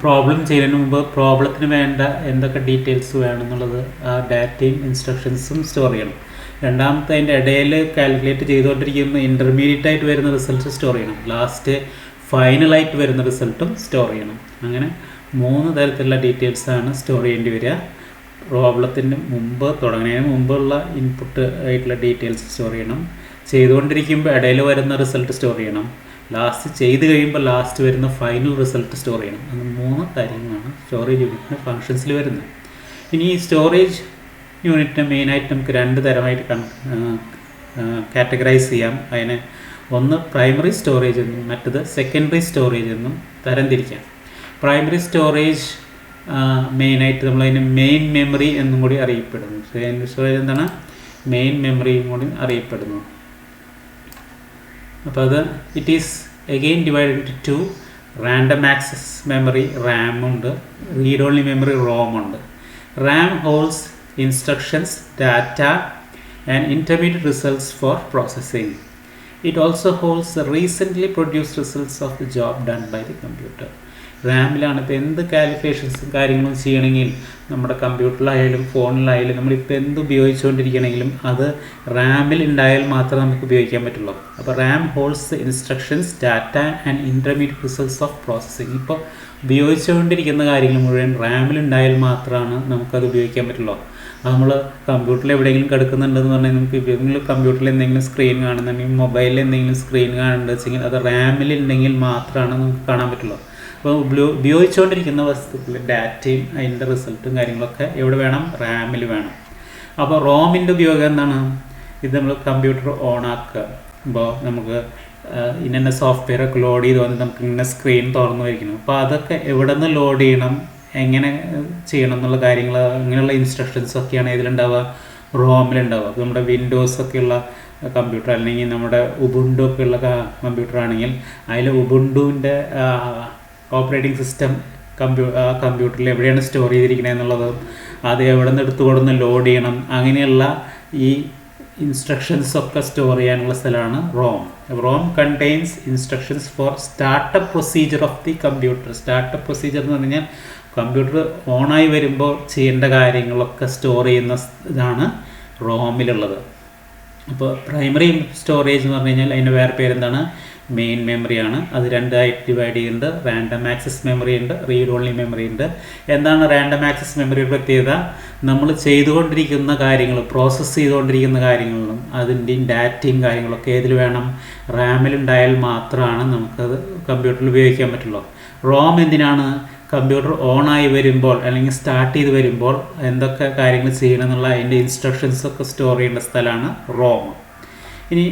പ്രോബ്ലം ചെയ്യുന്നതിന് മുമ്പ് പ്രോബ്ലത്തിന് വേണ്ട എന്തൊക്കെ ഡീറ്റെയിൽസ് വേണമെന്നുള്ളത് ആ ഡാറ്റയും ഇൻസ്ട്രക്ഷൻസും സ്റ്റോർ ചെയ്യണം. രണ്ടാമത്തെ അതിൻ്റെ ഇടയിൽ കാൽക്കുലേറ്റ് ചെയ്തുകൊണ്ടിരിക്കുന്ന ഇൻ്റർമീഡിയറ്റ് ആയിട്ട് വരുന്ന റിസൾട്ട് സ്റ്റോർ ചെയ്യണം. ലാസ്റ്റ് ഫൈനലായിട്ട് വരുന്ന റിസൾട്ടും സ്റ്റോർ ചെയ്യണം. അങ്ങനെ 3 തരത്തിലുള്ള ഡീറ്റെയിൽസാണ് സ്റ്റോർ ചെയ്യേണ്ടി വരിക. പ്രോബ്ലത്തിന് മുമ്പ്, തുടങ്ങുന്നതിന് മുമ്പുള്ള ഇൻപുട്ട് ആയിട്ടുള്ള ഡീറ്റെയിൽസ് സ്റ്റോർ ചെയ്യണം. ചെയ്തുകൊണ്ടിരിക്കുമ്പോൾ ഇടയിൽ വരുന്ന റിസൾട്ട് സ്റ്റോർ ചെയ്യണം. ലാസ്റ്റ് ചെയ്ത് കഴിയുമ്പോൾ ലാസ്റ്റ് വരുന്ന ഫൈനൽ റിസൾട്ട് സ്റ്റോർ ചെയ്യണം. അത് 3 കാര്യങ്ങളാണ് സ്റ്റോറേജ് യൂണിറ്റിൻ്റെ ഫങ്ഷൻസിൽ വരുന്നത്. ഇനി ഈ സ്റ്റോറേജ് യൂണിറ്റിനെ മെയിനായിട്ട് നമുക്ക് 2 തരമായിട്ട് കാറ്റഗറൈസ് ചെയ്യാം. അതിനെ ഒന്ന് പ്രൈമറി സ്റ്റോറേജ് എന്നും മറ്റത് സെക്കൻഡറി സ്റ്റോറേജ് എന്നും തരംതിരിക്കാം. പ്രൈമറി സ്റ്റോറേജ് മെയിനായിട്ട് നമ്മളതിന് മെയിൻ മെമ്മറി എന്നും കൂടി അറിയപ്പെടുന്നു. സെക്കൻഡറി സ്റ്റോറേജ് എന്താണ്? മെയിൻ മെമ്മറിയും കൂടി അറിയപ്പെടുന്നു. അപ്പോൾ അത് it is again divided into two. Random access memory RAM ഉണ്ട്, റീഡ് ഓൺലി മെമ്മറി റോം ഉണ്ട്. RAM holds instructions, data and intermediate results for processing. It also holds the recently produced results of the job done by the computer. റാമിലാണ് ഇപ്പോൾ എന്ത് കാൽക്കുലേഷൻസും കാര്യങ്ങളും ചെയ്യണമെങ്കിൽ നമ്മുടെ കമ്പ്യൂട്ടറിലായാലും ഫോണിലായാലും നമ്മളിപ്പോൾ എന്ത് ഉപയോഗിച്ചുകൊണ്ടിരിക്കണമെങ്കിലും അത് റാമിൽ ഉണ്ടായാൽ മാത്രമേ നമുക്ക് ഉപയോഗിക്കാൻ പറ്റുള്ളൂ. അപ്പോൾ Ram holds instructions, data and intermediate results of processing. ഇപ്പോൾ ഉപയോഗിച്ചുകൊണ്ടിരിക്കുന്ന കാര്യങ്ങൾ മുഴുവൻ റാമിൽ ഉണ്ടായാൽ മാത്രമാണ് നമുക്കത് ഉപയോഗിക്കാൻ പറ്റുള്ളൂ. അത് നമ്മൾ കമ്പ്യൂട്ടറിൽ എവിടെയെങ്കിലും കിടക്കുന്നുണ്ടെന്ന് പറഞ്ഞാൽ നമുക്ക് ഏതെങ്കിലും കമ്പ്യൂട്ടറിൽ എന്തെങ്കിലും സ്ക്രീൻ കാണുന്നുണ്ടെങ്കിൽ മൊബൈലിൽ എന്തെങ്കിലും സ്ക്രീൻ കാണുന്നുണ്ടെന്ന് വെച്ചെങ്കിൽ അത് റാമിൽ ഉണ്ടെങ്കിൽ മാത്രമാണ് നമുക്ക് കാണാൻ പറ്റുള്ളൂ. അപ്പോൾ ഉപയോഗിച്ചുകൊണ്ടിരിക്കുന്ന വസ്തുക്കൾ ഡാറ്റയും അതിൻ്റെ റിസൾട്ടും കാര്യങ്ങളൊക്കെ എവിടെ വേണം? റാമിൽ വേണം. അപ്പോൾ റോമിൻ്റെ ഉപയോഗം എന്താണ്? ഇത് നമ്മൾ കമ്പ്യൂട്ടർ ഓൺ ആക്കുക. അപ്പോൾ നമുക്ക് ഇന്ന സോഫ്റ്റ്വെയർ ഒക്കെ ലോഡ് ചെയ്ത് വന്ന് നമുക്ക് ഇങ്ങനെ സ്ക്രീൻ തുറന്നു വയ്ക്കണം. അപ്പോൾ അതൊക്കെ എവിടെ നിന്ന് ലോഡ് ചെയ്യണം, എങ്ങനെ ചെയ്യണം എന്നുള്ള കാര്യങ്ങൾ, അങ്ങനെയുള്ള ഇൻസ്ട്രക്ഷൻസൊക്കെയാണ് ഇതിലുണ്ടാവുക, റോമിലുണ്ടാവുക. അപ്പോൾ നമ്മുടെ വിൻഡോസൊക്കെയുള്ള കമ്പ്യൂട്ടർ അല്ലെങ്കിൽ നമ്മുടെ ഉബുണ്ടു ഒക്കെ ഉള്ള കമ്പ്യൂട്ടർ ആണെങ്കിൽ അതിൽ ഉബുണ്ടുവിൻ്റെ ഓപ്പറേറ്റിംഗ് സിസ്റ്റം കമ്പ്യൂട്ടറിൽ എവിടെയാണ് സ്റ്റോർ ചെയ്തിരിക്കുന്നത് എന്നുള്ളത്, അത് എവിടെ നിന്ന് എടുത്തുകൊടുന്ന് ലോഡ് ചെയ്യണം, അങ്ങനെയുള്ള ഈ ഇൻസ്ട്രക്ഷൻസൊക്കെ സ്റ്റോർ ചെയ്യാനുള്ള സ്ഥലമാണ് ROM. ROM contains instructions for startup procedure of the computer. Startup procedure എന്ന് പറഞ്ഞാൽ കമ്പ്യൂട്ടർ ഓണായി വരുമ്പോൾ ചെയ്യേണ്ട കാര്യങ്ങളൊക്കെ സ്റ്റോർ ചെയ്യുന്ന ഇതാണ് റോമിലുള്ളത്. അപ്പോൾ പ്രൈമറി സ്റ്റോറേജ് എന്ന് പറഞ്ഞു കഴിഞ്ഞാൽ അതിൻ്റെ വേറെ പേരെന്താണ്? മെയിൻ മെമ്മറിയാണ്. അത് രണ്ടായിട്ട് ഡിവൈഡ് ചെയ്യുന്നുണ്ട്. റാൻഡം ആക്സസ് മെമ്മറി ഉണ്ട്, റീഡ് ഓൺലി മെമ്മറി ഉണ്ട്. എന്താണ് റാൻഡം ആക്സസ് മെമ്മറിയുടെ പ്രത്യേകത? നമ്മൾ ചെയ്തുകൊണ്ടിരിക്കുന്ന കാര്യങ്ങൾ, പ്രോസസ്സ് ചെയ്തുകൊണ്ടിരിക്കുന്ന കാര്യങ്ങളും അതിൻ്റെയും ഡാറ്റയും കാര്യങ്ങളൊക്കെ ഏതിൽ വേണം? റാമിലുണ്ടായാൽ മാത്രമാണ് നമുക്കത് കമ്പ്യൂട്ടറിൽ ഉപയോഗിക്കാൻ പറ്റുള്ളൂ. റോം എന്തിനാണ്? കമ്പ്യൂട്ടർ ഓണായി വരുമ്പോൾ അല്ലെങ്കിൽ സ്റ്റാർട്ട് ചെയ്ത് വരുമ്പോൾ എന്തൊക്കെ കാര്യങ്ങൾ ചെയ്യണം എന്നുള്ള അതിൻ്റെ ഇൻസ്ട്രക്ഷൻസൊക്കെ സ്റ്റോർ ചെയ്യേണ്ട സ്ഥലമാണ് റോം. ഇനി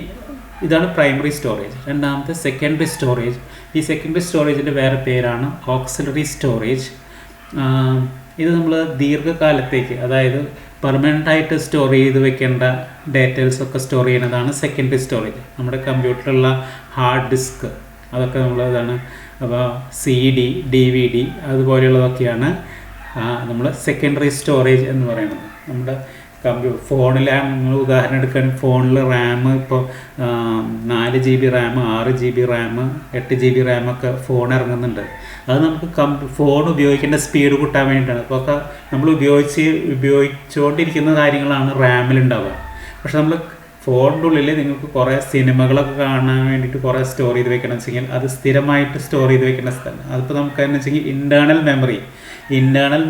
ഇതാണ് പ്രൈമറി സ്റ്റോറേജ്. രണ്ടാമത്തെ സെക്കൻഡറി സ്റ്റോറേജ്. ഈ സെക്കൻഡറി സ്റ്റോറേജിൻ്റെ വേറെ പേരാണ് ഓക്സിലറി സ്റ്റോറേജ്. ഇത് നമ്മൾ ദീർഘകാലത്തേക്ക്, അതായത് പെർമനൻ്റായിട്ട് സ്റ്റോർ ചെയ്ത് വെക്കേണ്ട ഡേറ്റൽസൊക്കെ സ്റ്റോർ ചെയ്യുന്നതാണ് സെക്കൻഡറി സ്റ്റോറേജ്. നമ്മുടെ കമ്പ്യൂട്ടറിലുള്ള ഹാർഡ് ഡിസ്ക് അതൊക്കെ ഇതാണ്. അപ്പോൾ CD, DVD അതുപോലെയുള്ളതൊക്കെയാണ് നമ്മൾ സെക്കൻഡറി സ്റ്റോറേജ് എന്ന് പറയുന്നത്. നമ്മുടെ ഫോണിലാണ് നമ്മൾ ഉദാഹരണം എടുക്കാൻ, ഫോണിൽ റാം ഇപ്പോൾ 4 GB RAM, 6 GB RAM, 8 GB റാമൊക്കെ ഫോൺ ഇറങ്ങുന്നുണ്ട്. അത് നമുക്ക് ഫോൺ ഉപയോഗിക്കേണ്ട സ്പീഡ് കൂട്ടാൻ വേണ്ടിയിട്ടാണ്. അപ്പോൾ ഒക്കെ നമ്മൾ ഉപയോഗിച്ചുകൊണ്ടിരിക്കുന്ന കാര്യങ്ങളാണ് റാമിലുണ്ടാവുക. പക്ഷെ നമ്മൾ ഫോണിൻ്റെ ഉള്ളിൽ നിങ്ങൾക്ക് കുറേ സിനിമകളൊക്കെ കാണാൻ വേണ്ടിയിട്ട് കുറേ സ്റ്റോർ ചെയ്ത് വെക്കണം വെച്ചെങ്കിൽ അത് സ്ഥിരമായിട്ട് സ്റ്റോർ ചെയ്ത് വെക്കേണ്ട സ്ഥലം. അതിപ്പോൾ നമുക്കെന്ന് വെച്ചെങ്കിൽ ഇൻറ്റേർണൽ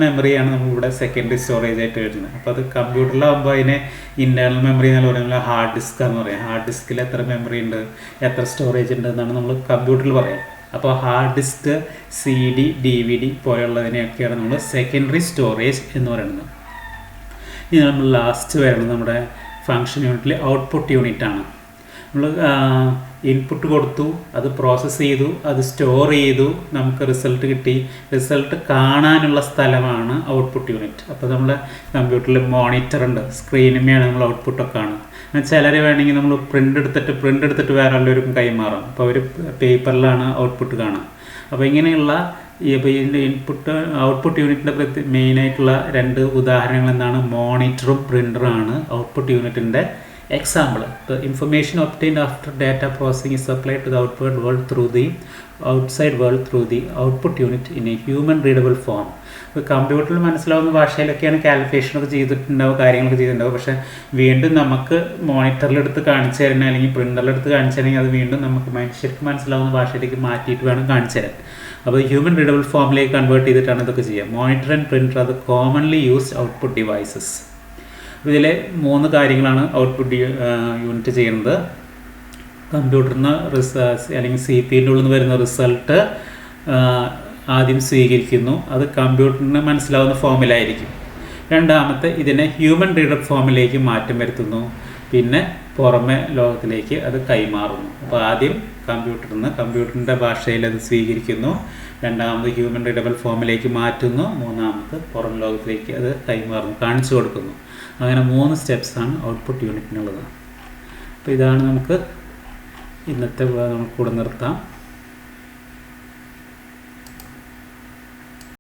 മെമ്മറിയാണ് നമ്മളിവിടെ സെക്കൻഡറി സ്റ്റോറേജ് ആയിട്ട് വരുന്നത്. അപ്പോൾ അത് കമ്പ്യൂട്ടറിലാകുമ്പോൾ അതിനെ ഇൻറ്റേർണൽ മെമ്മറി എന്ന് പറയുന്നത് ഹാർഡ് ഡിസ്ക് എന്ന് പറയാം. ഹാർഡ് ഡിസ്കിൽ എത്ര മെമ്മറി ഉണ്ട്, എത്ര സ്റ്റോറേജ് ഉണ്ട് എന്നാണ് നമ്മൾ കമ്പ്യൂട്ടറിൽ പറയാം. അപ്പോൾ ഹാർഡ് ഡിസ്ക്, CD, DVD പോലെയുള്ളതിനെയൊക്കെയാണ് നമ്മൾ സെക്കൻഡറി സ്റ്റോറേജ് എന്ന് പറയുന്നത്. ഇനി നമ്മൾ ലാസ്റ്റ് വരുന്നത് നമ്മുടെ ഫങ്ഷൻ യൂണിറ്റിൽ ഔട്ട്പുട്ട് യൂണിറ്റാണ്. നമ്മൾ ഇൻപുട്ട് കൊടുത്തു, അത് പ്രോസസ്സ് ചെയ്തു, അത് സ്റ്റോർ ചെയ്തു, നമുക്ക് റിസൾട്ട് കിട്ടി. റിസൾട്ട് കാണാനുള്ള സ്ഥലമാണ് ഔട്ട്പുട്ട് യൂണിറ്റ്. അപ്പോൾ നമ്മുടെ കമ്പ്യൂട്ടറിൽ മോണിറ്റർ ഉണ്ട്, സ്ക്രീനുമേയാണ് നമ്മൾ ഔട്ട്പുട്ടൊക്കെ കാണും. ചിലർ വേണമെങ്കിൽ നമ്മൾ പ്രിൻ്റ് എടുത്തിട്ട് വേറെ എല്ലാവർക്കും കൈമാറും. അപ്പോൾ ഒരു പേപ്പറിലാണ് ഔട്ട്പുട്ട് കാണുക. അപ്പോൾ ഇങ്ങനെയുള്ള ഇപ്പോൾ ഇതിൻ്റെ ഔട്ട്പുട്ട് യൂണിറ്റിൻ്റെ മെയിനായിട്ടുള്ള 2 ഉദാഹരണങ്ങൾ എന്താണ്? മോണിറ്ററും പ്രിൻ്ററുമാണ് ഔട്ട്പുട്ട് യൂണിറ്റിൻ്റെ example. The information obtained after data processing is supplied to the outside world through the output unit in a human readable form. ഇപ്പോൾ കമ്പ്യൂട്ടറിൽ മനസ്സിലാവുന്ന ഭാഷയിലൊക്കെയാണ് കാൽക്കുലേഷനൊക്കെ ചെയ്തിട്ടുണ്ടാവും, കാര്യങ്ങളൊക്കെ ചെയ്തിട്ടുണ്ടാവും. പക്ഷേ വീണ്ടും നമുക്ക് മോണിറ്ററിലെടുത്ത് കാണിച്ചു തരണം അല്ലെങ്കിൽ പ്രിൻ്ററിലെടുത്ത് കാണിച്ചു തരണമെങ്കിൽ അത് വീണ്ടും നമുക്ക് മനുഷ്യർക്ക് മനസ്സിലാവുന്ന ഭാഷയിലേക്ക് മാറ്റിയിട്ട് വേണം കാണിച്ചു തരാൻ. അപ്പോൾ ഹ്യൂമൻ റീഡബിൾ ഫോമിലേക്ക് കൺവേർട്ട് ചെയ്തിട്ടാണ് ഇതൊക്കെ ചെയ്യുക. മോണിറ്റർ ആൻഡ് പ്രിൻ്റർ അത് കോമൺലി യൂസ്ഡ് ഔട്ട്പുട്ട് ഡിവൈസസ്. ഇതിലെ 3 കാര്യങ്ങളാണ് ഔട്ട്പുട്ട് യൂണിറ്റ് ചെയ്യുന്നത്. കമ്പ്യൂട്ടറിൽ നിന്ന് അല്ലെങ്കിൽ CPU ഉള്ളിൽ നിന്ന് വരുന്ന റിസൾട്ട് ആദ്യം സ്വീകരിക്കുന്നു. അത് കമ്പ്യൂട്ടറിന് മനസ്സിലാവുന്ന ഫോമിലായിരിക്കും. രണ്ടാമത്തെ ഇതിനെ ഹ്യൂമൻ റീഡർ ഫോമിലേക്ക് മാറ്റം വരുത്തുന്നു. പിന്നെ പുറമെ ലോകത്തിലേക്ക് അത് കൈമാറുന്നു. അപ്പോൾ ആദ്യം കമ്പ്യൂട്ടറിൻ്റെ ഭാഷയിൽ അത് സ്വീകരിക്കുന്നു, രണ്ടാമത് ഹ്യൂമൻ റീഡബിൾ ഫോമിലേക്ക് മാറ്റുന്നു, മൂന്നാമത് പുറം ലോകത്തിലേക്ക് അത് കൈമാറുന്നു, കാണിച്ചു കൊടുക്കുന്നു. അങ്ങനെ 3 സ്റ്റെപ്സാണ് ഔട്ട്പുട്ട് യൂണിറ്റിനുള്ളത്. അപ്പോൾ ഇതാണ് നമുക്ക് ഇന്നത്തെ നമുക്ക് കൂടെ നിർത്താം.